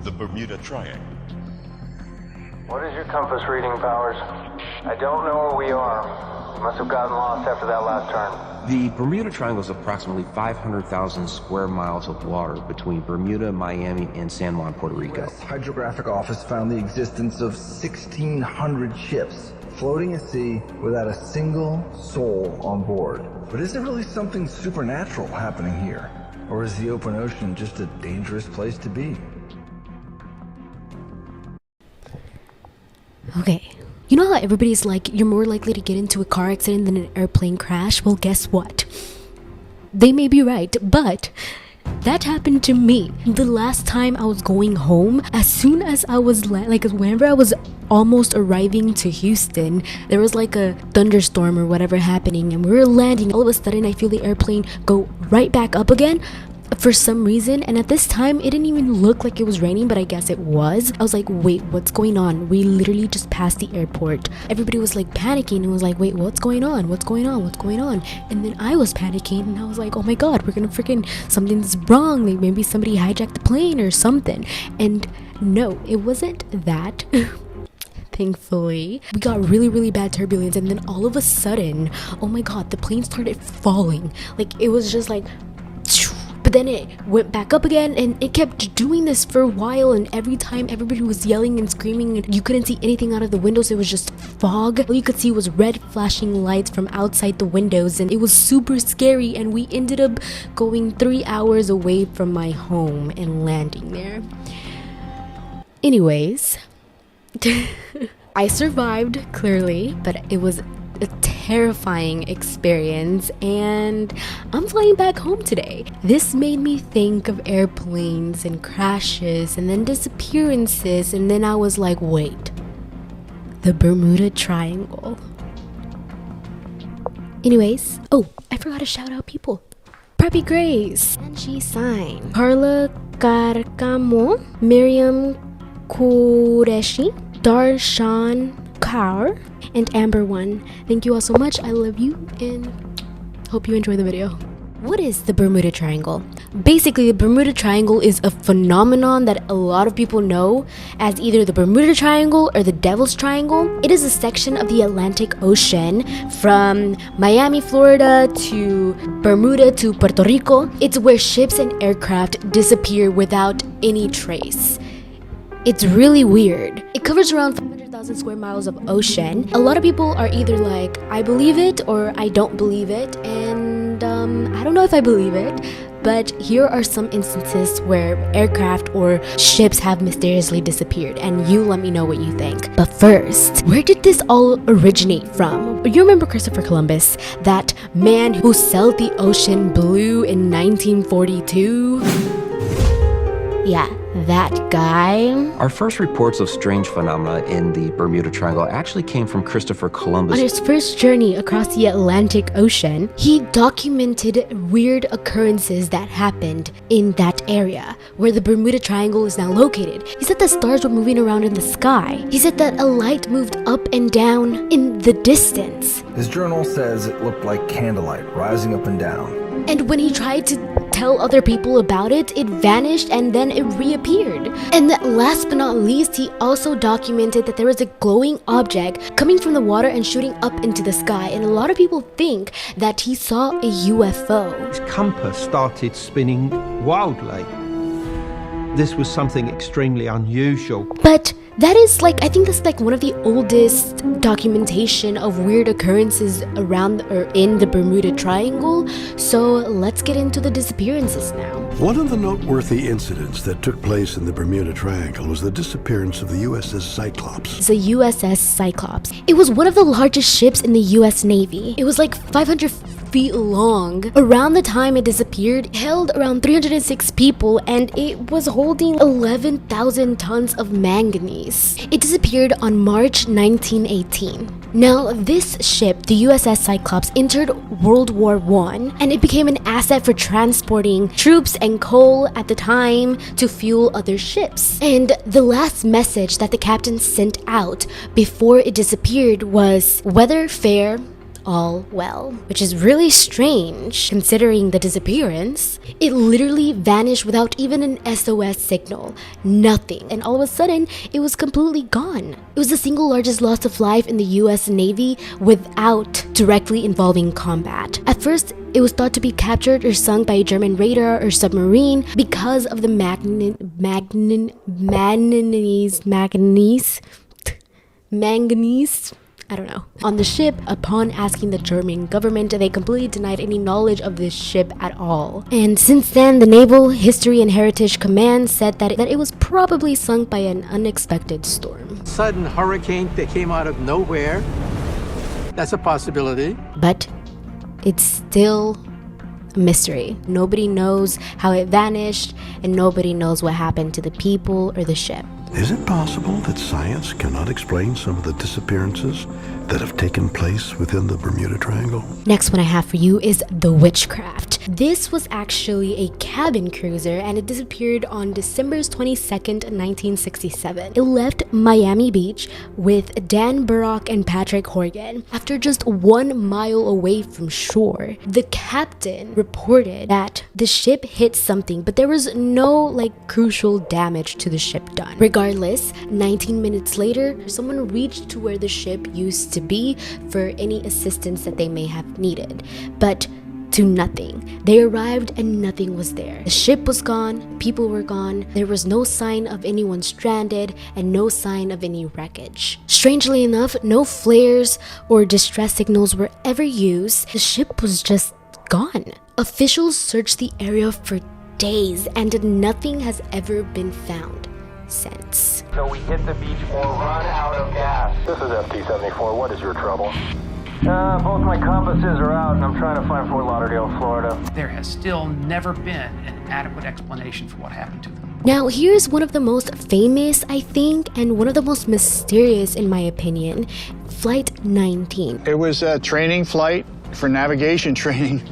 the Bermuda Triangle. What is your compass reading, Powers? I don't know where we are. We must have gotten lost after that last turn. The Bermuda Triangle is approximately 500,000 square miles of water between Bermuda, Miami, and San Juan, Puerto Rico. U.S. Hydrographic Office found the existence of 1,600 ships floating at sea without a single soul on board. But is there really something supernatural happening here? Or is the open ocean just a dangerous place to be? Okay, you know how everybody's like, you're more likely to get into a car accident than an airplane crash? Well, guess what? They may be right, but that happened to me. The last time I was going home, as soon as I was whenever I was almost arriving to Houston, there was like a thunderstorm or whatever happening, and we were landing. All of a sudden, I feel the airplane go right back up again for some reason, and at this time it didn't even look like it was raining, but I guess it was. I was like, wait, what's going on? We literally just passed the airport. Everybody was like panicking and was like, wait, what's going on? What's going on? What's going on? And then I was panicking and I was like, oh my god, we're gonna freaking, something's wrong, like maybe somebody hijacked the plane or something. And no, it wasn't that. Thankfully, we got really bad turbulence, and then all of a sudden, oh my god, the plane started falling. Like, it was just like, but then it went back up again, and it kept doing this for a while, and every time everybody was yelling and screaming and you couldn't see anything out of the windows. It was just fog. All you could see was red flashing lights from outside the windows, and it was super scary. And we ended up going 3 hours away from my home and landing there. Anyways, I survived, clearly, but it was a terrifying experience, and I'm flying back home today. This made me think of airplanes and crashes and then disappearances, and then I was like, wait, the Bermuda Triangle. Anyways, oh, I forgot to shout out people. Preppy Grace, and she signed. Carla Carcamo, Miriam Qureshi, Darshan Kaur, and Amber One. Thank you all so much. I love you and hope you enjoy the video. What is the Bermuda Triangle? Basically, the Bermuda Triangle is a phenomenon that a lot of people know as either the Bermuda Triangle or the Devil's Triangle. It is a section of the Atlantic Ocean from Miami, Florida to Bermuda to Puerto Rico. It's where ships and aircraft disappear without any trace. It's really weird. It covers around 500,000 square miles of ocean. A lot of people are either like, I believe it or I don't believe it, and I don't know if I believe it, but here are some instances where aircraft or ships have mysteriously disappeared, and you let me know what you think. But first, where did this all originate from? You remember Christopher Columbus, that man who sailed the ocean blue in 1942? Yeah, that guy. Our first reports of strange phenomena in the Bermuda Triangle actually came from Christopher Columbus. On his first journey across the Atlantic Ocean, he documented weird occurrences that happened in that area where the Bermuda Triangle is now located. He said that stars were moving around in the sky. He said that a light moved up and down in the distance. His journal says it looked like candlelight rising up and down. And when he tried to tell other people about it, it vanished and then it reappeared. And last but not least, he also documented that there was a glowing object coming from the water and shooting up into the sky. And a lot of people think that he saw a UFO. His compass started spinning wildly. This was something extremely unusual. But that is like, I think that's like one of the oldest documentation of weird occurrences around or in the Bermuda Triangle. So let's get into the disappearances now. One of the noteworthy incidents that took place in the Bermuda Triangle was the disappearance of the USS Cyclops. The USS Cyclops. It was one of the largest ships in the US Navy. It was like 500 feet long. Around the time it disappeared, it held around 306 people, and it was holding 11,000 tons of manganese. It disappeared on March 1918. Now, this ship, the USS Cyclops, entered World War I, and it became an asset for transporting troops and coal at the time to fuel other ships. And the last message that the captain sent out before it disappeared was, weather fair, all well, which is really strange considering the disappearance. It literally vanished without even an SOS signal, nothing, and all of a sudden it was completely gone. It was the single largest loss of life in the US Navy without directly involving combat. At first, it was thought to be captured or sunk by a German radar or submarine because of the manganese, I don't know, on the ship. Upon asking the German government, they completely denied any knowledge of this ship at all. And since then, the Naval History and Heritage Command said that it was probably sunk by an unexpected storm. Sudden hurricane that came out of nowhere. That's a possibility. But it's still a mystery. Nobody knows how it vanished, and nobody knows what happened to the people or the ship. Is it possible that science cannot explain some of the disappearances that have taken place within the Bermuda Triangle? Next one I have for you is the Witchcraft. This was actually a cabin cruiser, and it disappeared on December 22nd, 1967. It left Miami Beach with Dan Burrock and Patrick Horgan. After just 1 mile away from shore, the captain reported that the ship hit something, but there was no crucial damage to the ship done. Regardless, 19 minutes later, someone reached to where the ship used to be for any assistance that they may have needed, but to nothing. They arrived and nothing was there. The ship was gone, people were gone, there was no sign of anyone stranded, and no sign of any wreckage. Strangely enough, no flares or distress signals were ever used. The ship was just gone. Officials searched the area for days, and nothing has ever been found since. So we hit the beach or run out of gas. This is FT-74. What is your trouble? Both my compasses are out, and I'm trying to find Fort Lauderdale, Florida. There has still never been an adequate explanation for what happened to them. Now, here's one of the most famous, I think, and one of the most mysterious, in my opinion, Flight 19. It was a training flight for navigation training.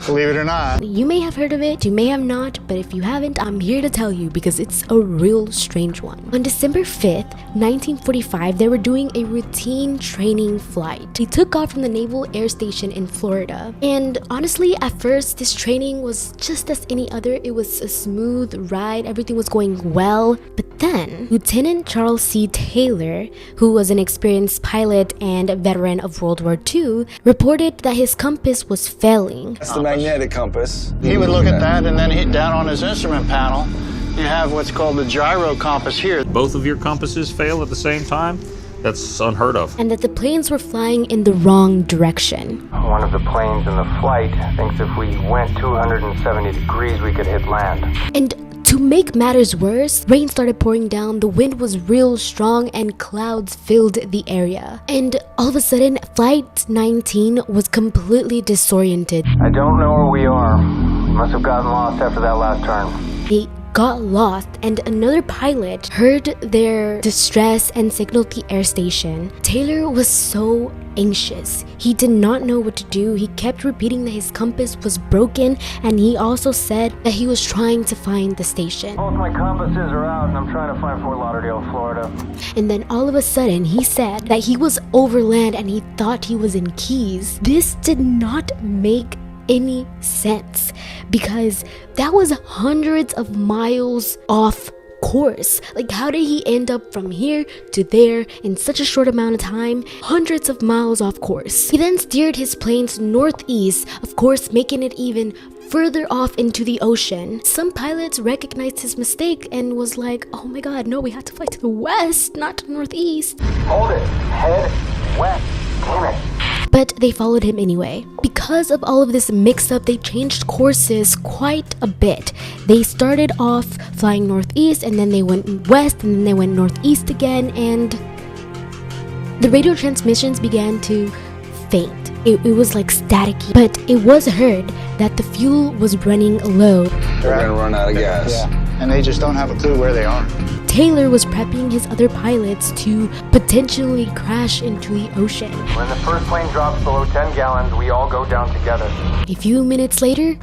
Believe it or not. You may have heard of it, you may have not, but if you haven't, I'm here to tell you because it's a real strange one. On December 5th, 1945, they were doing a routine training flight. They took off from the Naval Air Station in Florida. And honestly, at first, this training was just as any other. It was a smooth ride, everything was going well. But then, Lieutenant Charles C. Taylor, who was an experienced pilot and a veteran of World War II, reported that his compass was failing. That's the magnetic compass. He would look at that and then hit down on his instrument panel. You have what's called the gyro compass here. Both of your compasses fail at the same time? That's unheard of. And that the planes were flying in the wrong direction. One of the planes in the flight thinks if we went 270 degrees, we could hit land. And to make matters worse, rain started pouring down, the wind was real strong, and clouds filled the area. And all of a sudden, Flight 19 was completely disoriented. I don't know where we are. We must have gotten lost after that last turn. They got lost, and another pilot heard their distress and signaled the air station. Taylor was so anxious. He did not know what to do. He kept repeating that his compass was broken, and he also said that he was trying to find the station. Both my compasses are out, and I'm trying to find Fort Lauderdale, Florida. And then all of a sudden, he said that he was over land and he thought he was in Keys. This did not make any sense because that was hundreds of miles off course. How did he end up from here to there in such a short amount of time? Hundreds of miles off course. He then steered his planes northeast, of course, making it even further off into the ocean. Some pilots recognized his mistake and was like, oh my god, no, we had to fly to the west, not to the northeast. Hold it. Head west. Damn it. But they followed him anyway. Because of all of this mix-up, they changed courses quite a bit. They started off flying northeast, and then they went west, and then they went northeast again, and the radio transmissions began to faint. It was like staticky, but it was heard that the fuel was running low. They're gonna run out of gas. Yeah, and they just don't have a clue where they are. Taylor was prepping his other pilots to potentially crash into the ocean. When the first plane drops below 10 gallons, we all go down together. A few minutes later,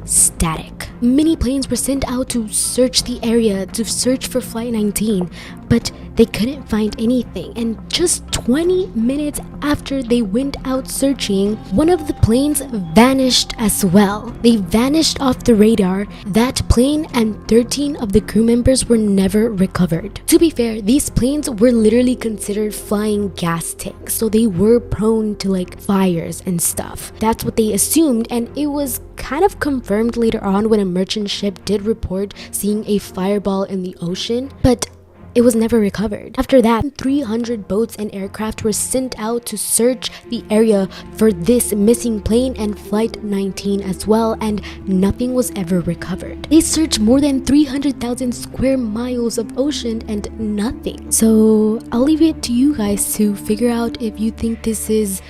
static. Many planes were sent out to search the area, to search for Flight 19, but They couldn't find anything, and just 20 minutes after they went out searching, one of the planes vanished as well. They vanished off the radar. That plane and 13 of the crew members were never recovered. To be fair, these planes were literally considered flying gas tanks, so they were prone to like fires and stuff. That's what they assumed, and it was kind of confirmed later on when a merchant ship did report seeing a fireball in the ocean, but it was never recovered. After that, 300 boats and aircraft were sent out to search the area for this missing plane and Flight 19 as well, and nothing was ever recovered. They searched more than 300,000 square miles of ocean and nothing. So I'll leave it to you guys to figure out if you think this is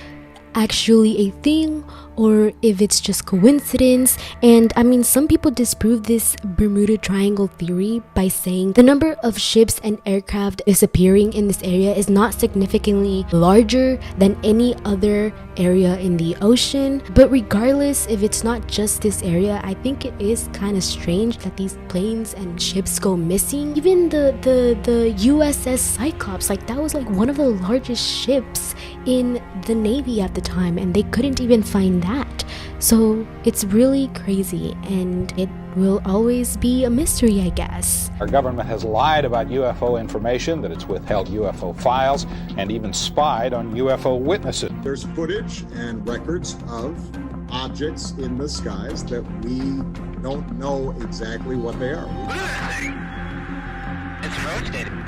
actually a thing or if it's just coincidence. And I mean, some people disprove this Bermuda Triangle theory by saying the number of ships and aircraft disappearing in this area is not significantly larger than any other area in the ocean. But regardless, if it's not just this area, I think it is kind of strange that these planes and ships go missing. Even the USS Cyclops, like that was like one of the largest ships in the Navy at the time, and they couldn't even find that. So it's really crazy, and it will always be a mystery, I guess. Our government has lied about UFO information, that it's withheld UFO files, and even spied on UFO witnesses. There's footage and records of objects in the skies that we don't know exactly what they are. It's rotating.